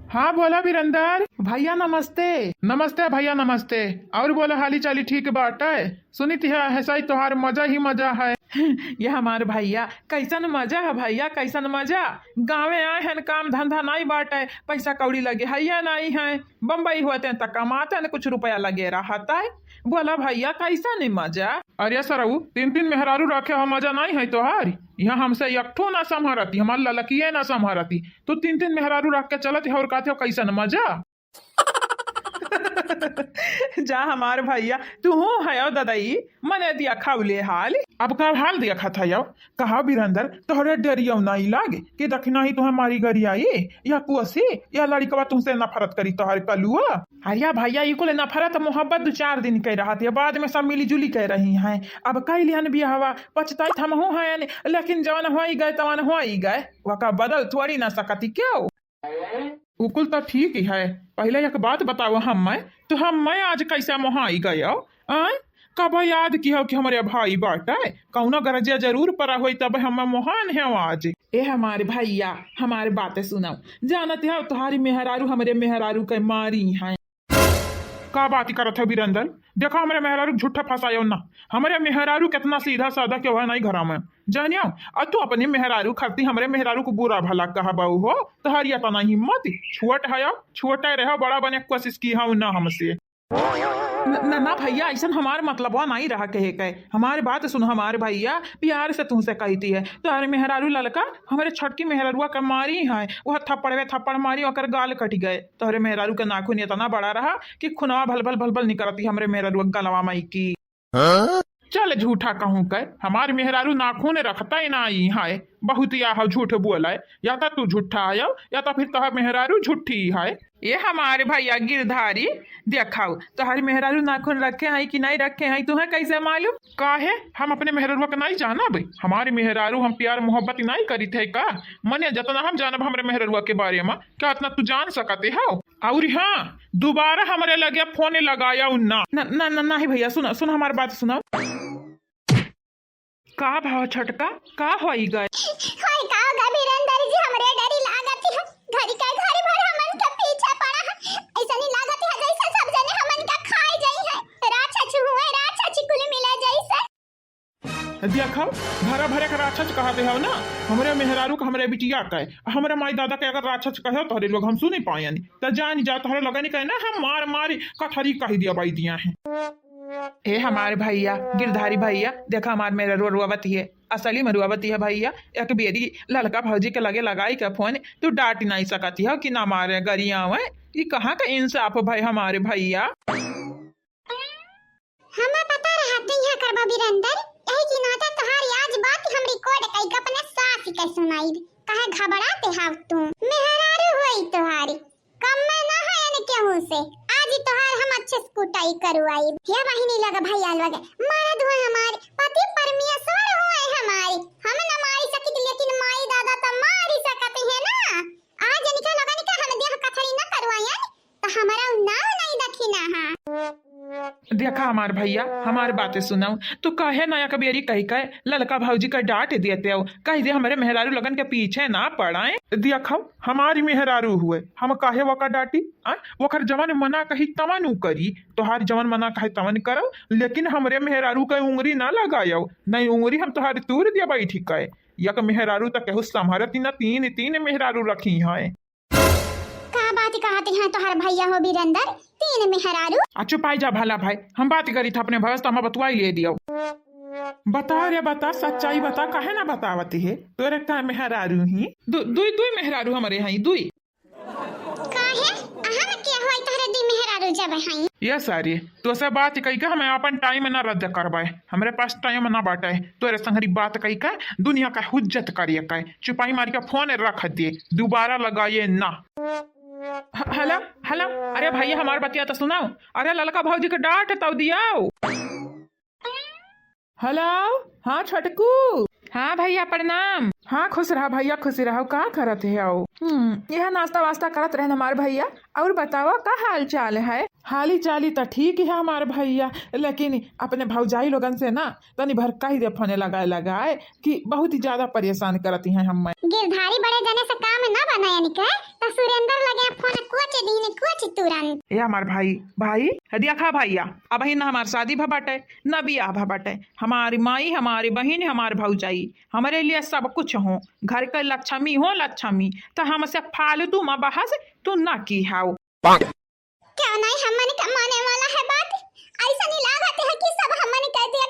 हाँ बोला वीरेंदर भैया नमस्ते। नमस्ते भैया नमस्ते। और बोला हाली चाली ठीक बाटे। सुनी थी ऐसा ही तोहार मजा ही मजा है। ये हमारे भैया कैसन मजा है भैया, कैसन मजा। गाँवे आए हैं, काम धंधा नहीं बाटे, पैसा कौड़ी लगे है नहीं है। बम्बई होते हैं तो कमाते हैं, कुछ रुपया लगे रहता है। बोला भैया कैसा नहीं मजा। अरे सरऊ 3 मेहरारू रखे हो, मजा नहीं है तोहार। यहाँ हमसे एकठो ना संभारती, हमारे ललकिये ना संभारती, तो 3 मेहरारू रख के चलत है और कहते हो कैसन मजा। जा हमारे भैया तू है दादाई मने दिया खावले हाल। अब का हाल दिया खाता यो कहा वीरेंदर तोहरे डरियो नहीं लागे कि दखना ही तुम्हें मारी गरी आई या कुसी या लड़कवा तुमसे नफरत करी तोहर कलुआ। अरिया भैया ये कुल नफरत मोहब्बत 2-4 दिन कह रहा थी, बाद में सब मिली जुली कह रही हैं। अब कई लिहन भी हवा पछताई हम हो हैं, लेकिन जवन हो ही गए तवन हो ही गए, वका बदल थोड़ी ना सकती क्यों। उकुल तो ठीक ही है। पहले एक बात बताओ हम मैं आज कैसे मोहाई गया कब याद की हो कि हमारे भाई बाटे कौनो गरजिया जरूर पड़ा हुई तब हम मोहान है आज। ए हमारे भैया हमारे बातें सुनाओ, जानते हो तुम्हारी मेहरारू हमारे मेहरारू के मारी हैं। का बात करत है वीरेंदर, देखो हमारे मेहरारू झूठा फंसायो ना। हमारे मेहरारू कितना सीधा साधा क्यों है नहीं घरा में जानियो। और तू अपनी मेहरारू खरती हमारे मेहरारू को बुरा भला कहा बहू हो तोहरिया तो नहीं हिम्मत। छोट है छोटा रहो, बड़ा बने कोशिश की हूँ ना हमसे। ना भैया ऐसा हमारे मतलब नहीं रहा कहे के। हमारी बात सुनो हमारे भैया, प्यार से तुमसे कहती है तो मेहरारू ललका हमारे छटकी मेहरारुआ का मारी है, वह थप्पड़ मारी और गाल कट गए। तो मेहरारू का नाखून इतना बड़ा रहा कि खुनवा भल भल निकलती हमारे मेहरारू गलवा मई की। चल झूठा कहूँ कर हमारे मेहरारू नाखून रखता ही नहीं है, बहुत या झूठ बोला है। या तो तू झूठा आयो या तो फिर तोहर मेहरारू झूठी है। ये हमारे भैया गिरधारी देखाओ तोहर मेहरारू नाखून रखे हैं कि नहीं रखे हैं, तुम्हें कैसे मालूम। काहे हम अपने मेहरारू का नहीं जाना भाई। हमारे मेहरारू हम प्यार मोहब्बत नहीं करी थे का मने जितना हम जानब हमारे मेहरारू के बारे में क्या इतना तू जान सकते हो। और हाँ दोबारा हमारे लगे फोन लगाया ना नहीं भैया। सुना सुना हमारी बात सुना। का भाव छटका का होई गए होय का वीरेंद्र जी हमरे डरी लागती है, घरी का घर भर हमन के पीछे पड़ा है। ऐसा नहीं लागती है जैसे सब जने हमन का खाई जाई है। राक्षस हुए राक्षस कुल मिला जैसे देखो भरा भरे का राक्षस कहते हो ना। हमरे मेहरारू का हमरे बिटिया का हमारे माई दादा के अगर राक्षस कहे तो लोग हम सुन नहीं पाए तो जान जा तो लगा नहीं कहे ना हम मार मारी कथरी कह दिया बाई दिया है। ए हमारे भैया गिरधारी भैया देखा हमारे मेरा रुआवती है, असली में रुआवती है भैया। एक बेरी ललका भौजी के लगे लगाई का फोन तू डांट नहीं सकती है कि ना मारे गरिया है। ये कहाँ का इंसाफ भाई हमारे भैया। हमें पता रहते हैं करबा वीरेंद्र यही की नाता तुम्हारी आज बात हम रिकॉर्ड कई अपने सास के सुनाई कहे घबराते हो तुम। मेहरारू हुई तुम्हारी कम में ना है न केहू से आज तोहार हम अच्छे से कुटाई करवाई। ये वाहिनी लगा भैया लगे मर्द हुए हमारे पति परमेश्वर हुए हमारे, हम न मारी सकी लेकिन माई दादा तो मारी सकते हैं ना। आज निकल लगा निकल हम देह कथरी न करवाया तो हमारा नाम नहीं दखिना है। देखा हमारे भैया हमारी बातें सुनाओ तो कहे नया कबेरी कही कहे ललका भौजी का डांट देते हो कह दे हमारे मेहरारू लगन के पीछे ना पड़ाए। देखो हमारी मेहरारू हुए हम काहे वका डांटी वकर जवन मना कही तमन करी तोहार जवन मना कहे तमन करो, लेकिन हमरे मेहरारू का उंगली ना लगायो नहीं उंगली हम तोहारी तूर दिया बैठी कहे। यक मेहरारू तक केहू संभारती ना 3 मेहरारू रखी है। बात कहते हैं तोहर भैया हो वीरेंद्र 3 मेहरारू। अच्छा पाई जा भला भाई हम बात करी था अपने भैया हम बतवाई ले दियो। बता रे बता सच्चाई बता काहे ना बतावती है तोरे का मेहरारू ही दुई मेहरारू हमारे यहाँ दुई काहे अहम के होई तोहरे 2 मेहरारू जब हैं। ये सारी तो से बात कही का हमें अपन टाइम ना रद्द करवाए, हमारे पास टाइम ना बाटे तोरे संगरी बात कही का दुनिया का हुज्जत करिए का चुपाई मार के फोन रख दिए दोबारा लगाइए ना। हेलो हेलो अरे भैया हमारे बतिया तो सुनाओ। अरे ललका भौजी के डांट तो दियाओ। हेलो हाँ छटकू हाँ भैया प्रणाम। हाँ खुश रहा भैया, खुश रहो। का करत है आओ? यह नाश्ता वास्ता करत रहे हमारे भैया। और बताओ का हाल चाल है? हाली चाली तो ठीक है हमारे भैया, लेकिन अपने भौजाई लोगन से ना तनी भर कही दे फोने लगाए कि बहुत ही ज्यादा परेशान करती हैं हम। गिरधारी बड़े जने से काम ना बनाया निके तो सुरेंद्र लगे फोन कुछ तुरंत। ये हमार भाई हदिया खा भैया, अब ही ना हमार शादी भबाटे न बियाह भबाटे। हमारी माई, हमारी बहन, हमारे भौजाई हमारे लिए सब कुछ हो। घर का लक्ष्मी हो लक्ष्मी, तो हमसे फालतू में बहस तू ना की हाउ। क्या नहीं हमने का माने वाला है बात। ऐसा नहीं लागत है कि सब हमने कह दिया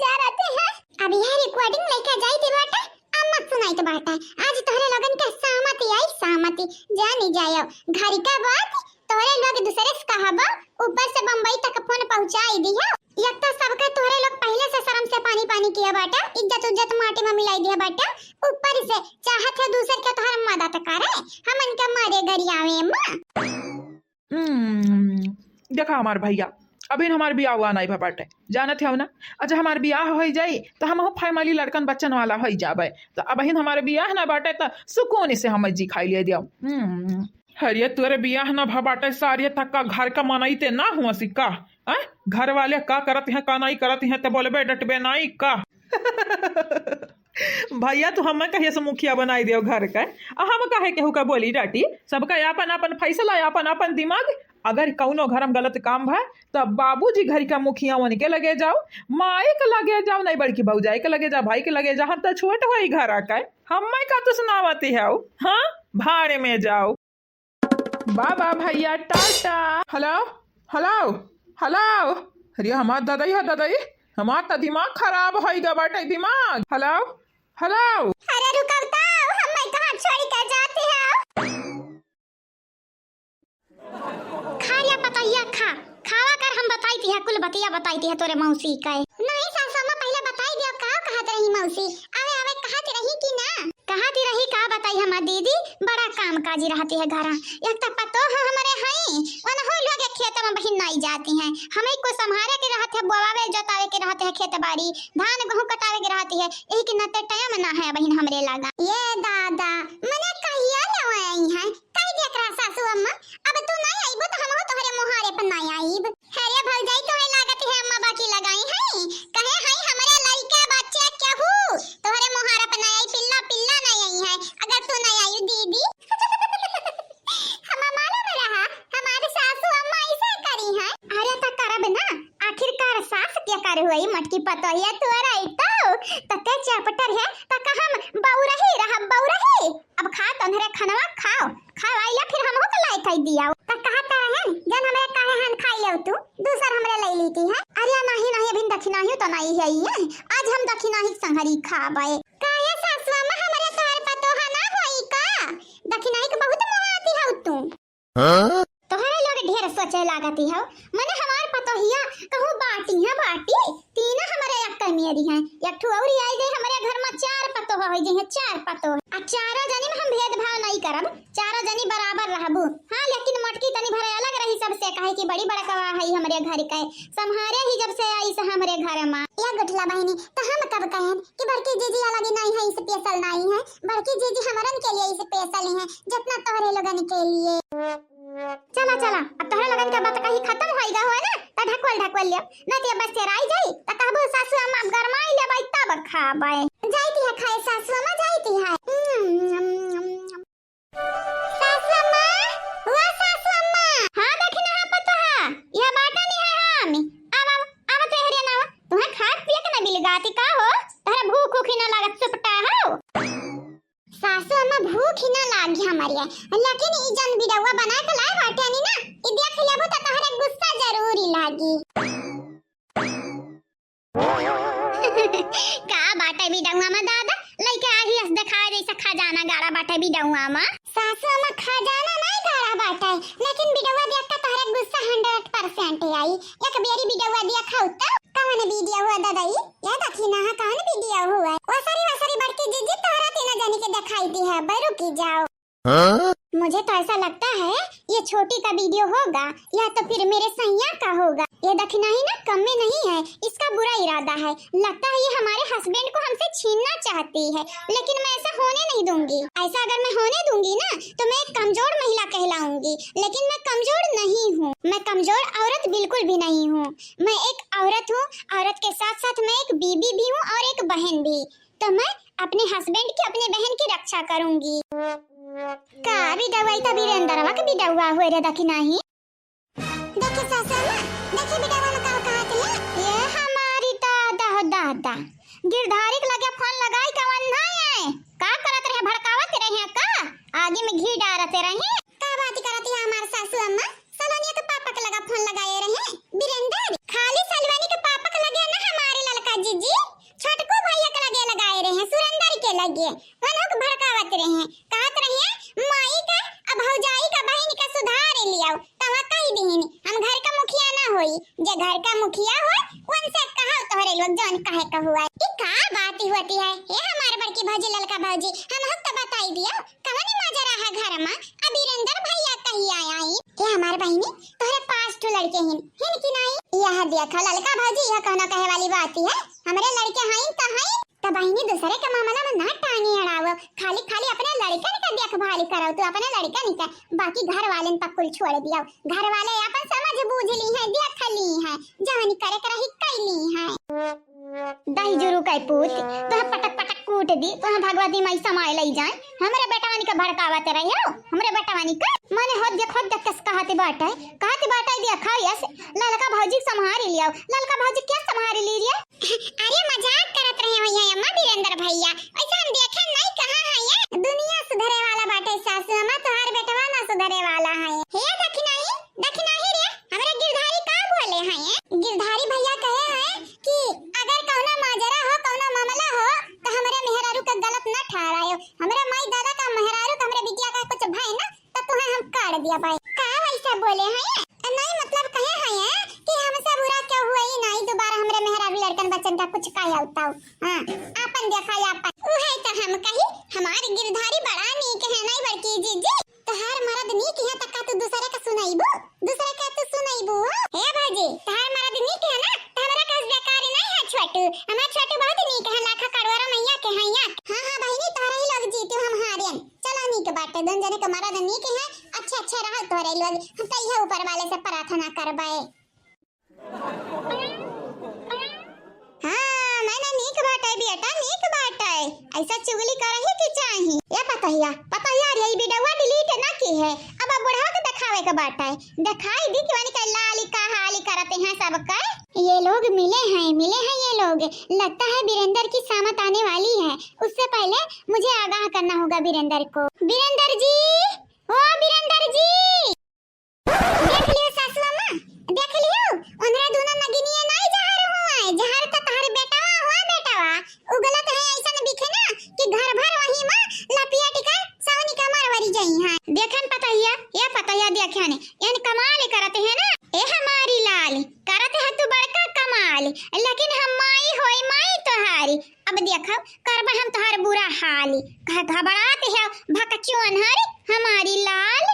जा रहते हैं। अब यह रिकॉर्डिंग लेके जाई थी बेटा, अब मत सुनाई तो बेटा। आज तोहरे लगन के सहमति जानी जायो। घर का बात तोहरे लोग दूसरे से कहबा, ऊपर से बंबई तक फोन पहुंचाई दी है। एक तो सबके तोहरे लोग पहले से शर्म से पानी किया बेटा, इज्जत माटी में मिलाई दिया बेटा। ऊपर से चाहत है दूसरे के तोहर मदद करे, हमन के मारे गरियावे मां। देखा हमारे भैया, अभी हमारे बियाह हुआ नहीं भबाटे, जानत है ना। अच्छा हमारे बियाह हो जाई तो हम फैमिली लड़कन बच्चन वाला हो जाबे। तो अभी हमारे बियाह ना बाटे तो सुकून से हम जी खाई ले दियो। हरिये तोरे बियाह ना भबाटे सारे तक का घर का मनाई ना हुआ सिक्का। घर वाले का करत हैं का नहीं करत हैं तो बोलबे डटबे नहीं का। भैया तो हम कहिए से मुखिया बनाई दियो घर का, हम कहे केहू का बोली डाटी। सबका अपन फैसला, अपन दिमाग। अगर कौनो घर में गलत काम है तो बाबूजी घर का मुखिया वन के लगे जाओ, माए के लगे जाओ, नहीं बड़की भौजाई के लगे जाओ, भाई के लगे जाओ। हम तो छोट हो घर आकर हम का तो सुनावती है। हाँ भाड़े में जाओ। बाबा भैया टाटा। Hello hello hello. अरे हमार दादाई है दादाई, हमार तो दिमाग खराब हो गया बाटे दिमाग। Hello hello. अरे रुकता हम कहां छोड़ के जाते हैं। खा या बताइए खावा कर हम बताई थी कुल बतिया बताई थी तोरे मौसी का। नहीं सासू मां पहले बताई दियो का कहत रही मौसी। आवे कहत रही कि ना कहत रही का बताई हमार दीदी बड़ा काम काजी रहती है घर। एक तो पतो है हमारे हई वन हो लोग खेत में बहिन नहीं जाती हैं, हमें को संभाले के रहते है, बोवावे जोतावे के रहते है, खेत बाड़ी धान गेहूं कटावे के रहती है। यही के नते टाइम ना है बहिन हमरे लगा। ये दादा मने कहिया न आई है कह देख रहा सासू अम्मा। अब तू नहीं आईबो तो हम तोहरे मोहारे पर नहीं आईब। हेरे भौजाई तोहे लागत है अम्मा बाकी लगाई है कहे है हमरे लइका बच्चे केहू तोहरे मोहारे पर नहीं आई, पिल्ला नहीं आई है। अगर तू नहीं आई दीदी हम मालूम रहा हमारे सासू अम्मा ऐसे करी है। अरे त करब ना, आखिरकार सास क्या कर हुई मटकी पतोहिया तोरा तो ते चपटर है त कहम बौरही। अब खा तंधरे खनवा खाओ आइला फिर हमहु के लाई खाई दिया त कहता है जन हमरे काहे हन खाई ले तू दूसर हमरे लई लीती है। अरे नहीं अभी दक्षिणा ही तो नहीं है, आज हम दक्षिणा ही संहरी खाबे। काहे सासू अम्मा हमरे तोर पतोहा ना होई का? दक्षिणा के बहुत मोहाती है तू। तोहरे लोग ढेर सोचे लागती है। मने हमार पतोहिया कहूं बाटी तीन हमारे एक मेरी है, एक ठो औरी आई गई हमारे घर में चार पतोहा होई जे है, चार पतोहा। आ चारों जनी में हम भेदभाव नहीं करब, चारों जनी बराबर रहबू। हां लेकिन मटकी तनी भरे अलग रही सबसे, काहे कि बड़ी बड़ा कवा है हमरे घर के संहारे ही जब से आई से हमरे घर में। या गुठला बहनी तो हम कब कहें कि बड़की जीजी अलग नहीं है, स्पेशल नहीं है। बड़की जीजी हमरन के लिए स्पेशल है जितना तोहरे लोगन के लिए। चला अब तोहरे लगन के बात कहीं खत्म होइगा हो ना त ढकवल ले न ते बस तेराई जाई त कहबो सासू अम्मा गरमाई लेबै तब खाबै। जाईती है खाए सासू अम्मा जाईती है। सासू अम्मा हुआ सासू अम्मा। हां देखी ना पता है यह बाटा नहीं है। हम अब तेहरे ना तुम्हें खाट पिए के ना बिलगाती का हो, तहरा भूख ही ना लागत सुपटा हो। सासू अम्मा भूख ही ना लागी हमारी है, लेकिन ई जन बिडवा बना के लाए बाटे नी ना ई देख लेबो त तहरे गुस्सा जरूरी लागी। का बाटे बिडवा में दादा लइके आही हस दिखाए जैसा खजाना गाड़ा बाटे बिडवा में। सासू अम्मा खजाना नहीं गाड़ा बाटे, लेकिन बिडवा देख के तहरे गुस्सा 100% आई। एक बेरी बिडवा दिया खाऊ त कौन वीडियो हुआ दादाई? या दक्षिणा है कौन वीडियो हुआ? वसरी बड़की जीजी तोहरा तीन जनी के दिखाई दी है, बरू की जाओ। मुझे तो ऐसा लगता है ये छोटी का वीडियो होगा या तो फिर मेरे सैया का होगा। ये दखना ही ना कम में नहीं है, इसका बुरा इरादा है। लगता है ये हमारे हस्बैंड को हमसे छीनना चाहती है, लेकिन मैं ऐसा होने नहीं दूंगी। ऐसा अगर मैं होने दूंगी ना तो मैं एक कमजोर महिला कहलाऊंगी, लेकिन मैं कमजोर नहीं हूँ। मैं कमजोर औरत बिल्कुल भी नहीं हूँ। मैं एक औरत हूँ, औरत के साथ साथ मैं एक बीबी भी हूँ और एक बहन भी। तो मैं अपने हस्बैंड की, अपने बहन की रक्षा करूंगी। का भी दवाई तभी अंदरवा के भी दवा हुए रे दखी नहीं। देखिए सासा ना, देखिए बेटा वाला का कहते हैं ये हमारी दादा हो दादा गिरधारी के लगे फोन लगाई कवन है का करत रहे, भड़कावत रहे का आगे में घी डालते रहे का बात करती है हमारे सासू अम्मा। सलोनिया के पापा के लगा फोन लगाए रहे बीरेंद्र, खाली सलवानी के पापा के लगे ना हमारे ललका जीजी छोटको भैया के लगे लगाए रहे, सुरेंद्र के लगे वनों भड़कावत रहे कहत रहे माई का अब भौजाई का बहन का सुधार लियाओ तवा कह दीनी हम घर का मुखिया ना होई, जे घर का मुखिया हो उनसे कहो तोहरे लोग जौन कहे का हुआ ई का बात होती है। ये हमारे बड़की भौजी ललका भौजी हम तो बताई दियो कवन मजा रहा घर में अबीरेंद्र भैया कही आया ही ये हमारे बहनी तोहरे 5 ठो लड़के हिन कि नहीं। यह देखा ललका भौजी यह कहना कहे वाली बात है, हमरे लड़के हैं तो बहनी दूसरे के मामला में ना टानी अड़ावो, खाली खाली अपने लड़कन का देखभाल करो तो अपने लड़कन का, बाकी घर वाले तक कुल छोड़ दिया। घर वाले अपन समझ बूझ ली है, देख ली है, जवानी करे कर ही कैली है। दही जुरू का पूत तो पटक पटक कूट दी तो भगवती माई समाय लई जाए। हमरे बेटावानी का भड़कावत रही हो, हमरे बेटावानी का माने होद देख कस कहते बाटे देखा यस ललका भौजी संभाल लिया। ललका भौजी क्या संभाल ली रे? अरे मजाक करत रहे हो ये अम्मा बीरेंद्र भैया, ऐसा हम देखे नहीं कहां है ये दुनिया सुधरे वाला बाटे सासू अम्मा, तोहार बेटवा ना सुधरे वाला है। हे दखनाही रे हमरे गिरधारी का बोले हैं, गिरधारी भैया कहे हैं कि अगर कौनो माजरा हो कौनो मामला हो तो हमरे मेहरारू का गलत न ठहरायो, हमरे माई दादा का मेहरारू का हमरे बिटिया का कुछ भय ना तो तुम्हें हम काट दिया भाई का वैसा बोले हैं। नहीं मतलब कहे हैं कि हमसे बुरा क्या हुआ ही नहीं, दोबारा हमरे मेहरारू लड़कन बच्चन का कुछ काया उताओ। हां अपन देखा अपन उ है तो हम कही हमारी गिरधारी बड़ा नीक है नहीं बड़की जीजी, तहार मर्द नीक है त का तू दूसरे का सुनाईबो, दूसरे का तू सुनाईबो। हे भाजी तहार मर्द नीक है ना त हमरा का बेकार नहीं है छोटू, हमार छोटू बहुत नीक है, लाखा कड़वारा मैया के हैया। हां बहिनी तोरा ही लोग जीतू हम हारेन, चलो नीक बाटे दोन जने के मर्द नीक है, अच्छा रहो तोरे लोग, हम त यह ऊपर वाले से प्रार्थना करबाए। हाँ मैंने नीक बाटे बेटा नीक बाटे, ऐसा चुगली करही की चाही। ये पतहिया रे ई वीडियो डिलीट ना की है, अब बुढ़ा के दिखावे के बाटे दिखाई दी कि वानी का लाली का हाली करते हैं सब का। ये लोग मिले हैं ये लोग, लगता है बीरेंद्र की सामत आने वाली है, उससे पहले मुझे आगाह करना होगा बीरेंद्र को। बीरेंद्र जी ओ बीरेंद्र जी देख लियो सासू अम्मा, देख लियो उनरे दोनों नगिनिया नहीं जहर हुआ है, जहर तो तहर बेटावा उगलत है ऐसा न दिखे ना कि घर भर वही में लपियट के सवनी का मारवारी जाई है। देखन पतैया देखने यानी कमाल करते हैं ना, ए हमारी लाल करते है तू बड़का कमाल, लेकिन हम माई होई माई तोहारी, अब देखो करबा हम तोहार बुरा हाल, घबराते है भकचुअन हरी हमारी लाल।